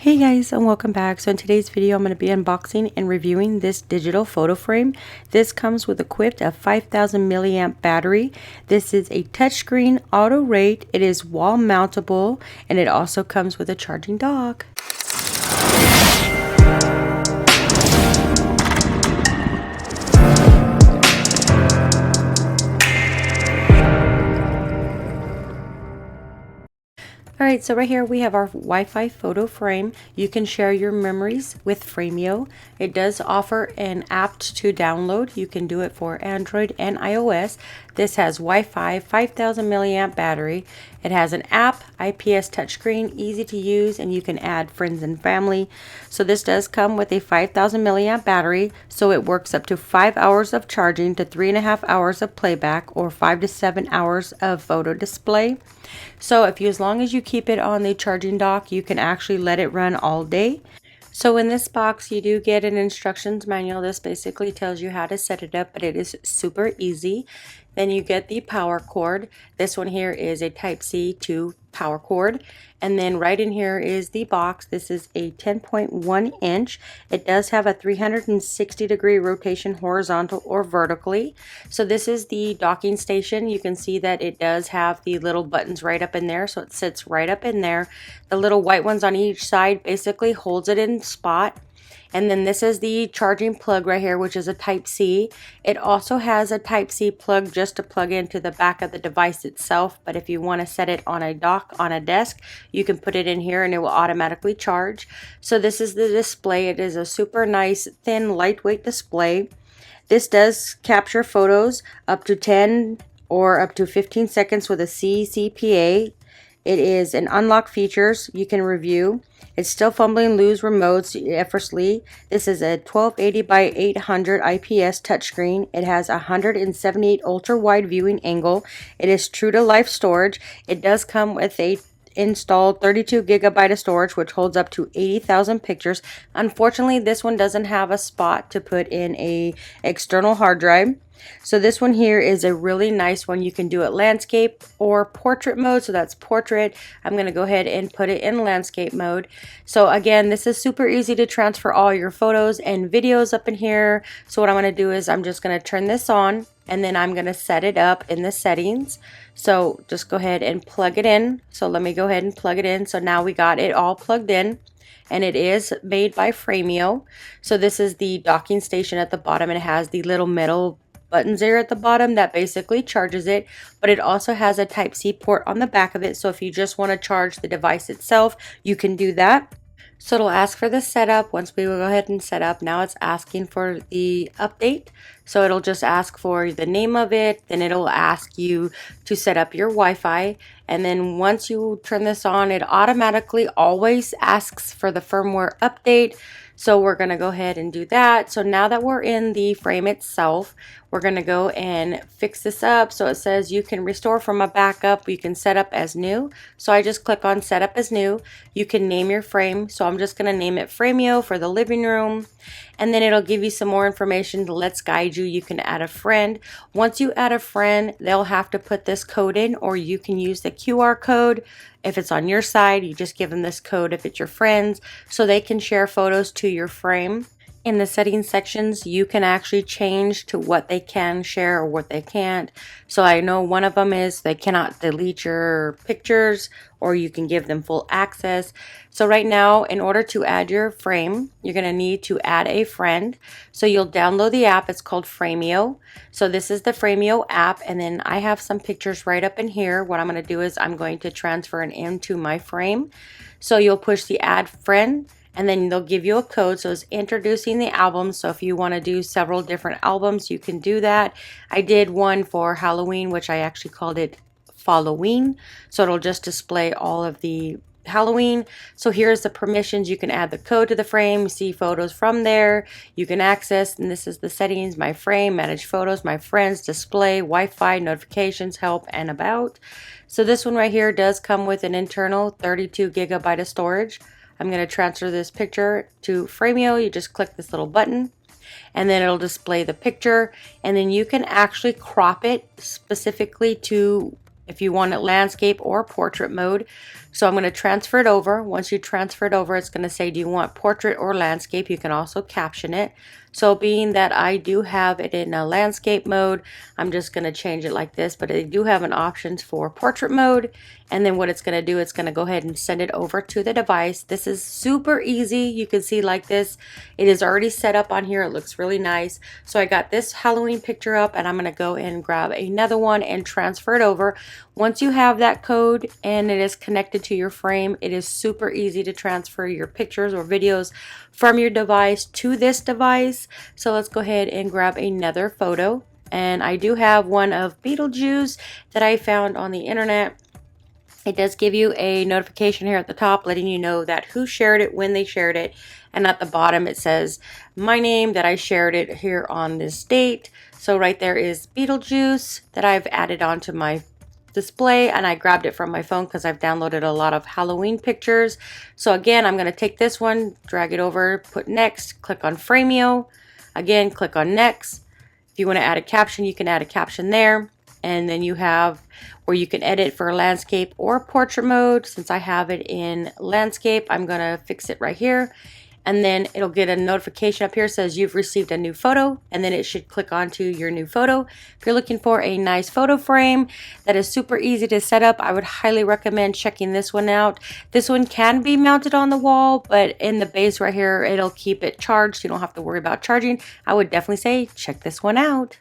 Hey guys, and welcome back. So in today's video, I'm going to be unboxing and reviewing this digital photo frame. This comes with equipped a 5000 milliamp battery. This is a touchscreen auto rate. It is wall mountable, and it also comes with a charging dock. Alright, so right here we have our Wi-Fi photo frame. You can share your memories with FRAMEO. It does offer an app to download. You can do it for Android and iOS. This has Wi-Fi, 5000 milliamp battery. It has an app, IPS touchscreen, easy to use, and you can add friends and family. So this does come with a 5000 milliamp battery, so it works up to 5 hours of charging to 3.5 hours of playback, or 5 to 7 hours of photo display. So as long as you keep it on the charging dock, you can actually let it run all day. So in this box, you do get an instructions manual. This basically tells you how to set it up, but it is super easy. Then you get the power cord. This one here is a Type-C to power cord. And then right in here is the box. This is a 10.1 inch. It does have a 360-degree rotation horizontal or vertically. So this is the docking station. You can see that it does have the little buttons right up in there. So it sits right up in there. The little white ones on each side basically holds it in spot. And then this is the charging plug right here, which is a Type-C. It also has a Type-C plug just to plug into the back of the device itself. But if you want to set it on a dock on a desk, you can put it in here and it will automatically charge. So this is the display. It is a super nice, thin, lightweight display. This does capture photos up to 10 or up to 15 seconds with a CCPA. It is an unlock features you can review. It's still fumbling loose remotes effortlessly. This is a 1280 by 800 IPS touchscreen. It has 178 ultra wide viewing angle. It is true to life storage. It does come with a installed 32 gigabyte of storage, which holds up to 80,000 pictures. Unfortunately, this one doesn't have a spot to put in a external hard drive. So this one here is a really nice one. You can do it landscape or portrait mode. So that's portrait. I'm going to go ahead and put it in landscape mode. So again, this is super easy to transfer all your photos and videos up in here. So what I'm going to do is I'm just going to turn this on, and then I'm going to set it up in the settings. So just go ahead and plug it in. So let me go ahead and plug it in. So now we got it all plugged in. And it is made by FRAMEO. So this is the docking station at the bottom, and it has the little metal buttons there at the bottom that basically charges it, but it also has a Type-C port on the back of it. So if you just want to charge the device itself, you can do that. So it'll ask for the setup. Once we will go ahead and set up, now it's asking for the update. So it'll just ask for the name of it, then it'll ask you to set up your Wi-Fi, and then once you turn this on, it automatically always asks for the firmware update. So we're going to go ahead and do that. So now that we're in the frame itself, we're going to go and fix this up. So it says you can restore from a backup. You can set up as new. So I just click on set up as new. You can name your frame. So I'm just going to name it FRAMEO for the living room. And then it'll give you some more information. Let's guide you. You can add a friend. Once you add a friend, they'll have to put this code in, or you can use the QR code. If it's on your side, you just give them this code if it's your friends, so they can share photos to your frame. In the settings sections, you can actually change to what they can share or what they can't. So I know one of them is they cannot delete your pictures, or you can give them full access. So right now, in order to add your frame, you're going to need to add a friend. So you'll download the app. It's called FRAMEO. So this is the FRAMEO app, and then I have some pictures right up in here. What I'm going to do is I'm going to transfer it into my frame. So you'll push the add friend, and then they'll give you a code. So it's introducing the album. So if you want to do several different albums, you can do that. I did one for Halloween, which I actually called it Following. So it'll just display all of the Halloween. So here's the permissions. You can add the code to the frame, see photos from there. You can access, and this is the settings: my frame, manage photos, my friends, display, Wi-Fi, notifications, help, and about. So this one right here does come with an internal 32 gigabyte of storage. I'm going to transfer this picture to FRAMEO. You just click this little button, and then it'll display the picture, and then you can actually crop it specifically to if you want it landscape or portrait mode. So I'm going to transfer it over. Once you transfer it over, it's going to say, do you want portrait or landscape? You can also caption it. So being that I do have it in a landscape mode, I'm just going to change it like this, but I do have an option for portrait mode. And then what it's going to do, it's going to go ahead and send it over to the device. This is super easy. You can see like this, it is already set up on here. It looks really nice. So I got this Halloween picture up, and I'm going to go and grab another one and transfer it over. Once you have that code and it is connected to your frame, it is super easy to transfer your pictures or videos from your device to this device. So let's go ahead and grab another photo. And I do have one of Beetlejuice that I found on the internet. It does give you a notification here at the top letting you know that who shared it, when they shared it, and at the bottom it says my name, that I shared it here on this date. So right there is Beetlejuice that I've added onto my display, and I grabbed it from my phone because I've downloaded a lot of Halloween pictures. So again, I'm going to take this one, drag it over, put next, click on FRAMEO, again click on next. If you want to add a caption, you can add a caption there. And then you have where you can edit for landscape or portrait mode. Since I have it in landscape, I'm going to fix it right here. And then it'll get a notification up here that says you've received a new photo, and then it should click onto your new photo. If you're looking for a nice photo frame that is super easy to set up, I would highly recommend checking this one out. This one can be mounted on the wall, but in the base right here, it'll keep it charged. You don't have to worry about charging. I would definitely say check this one out.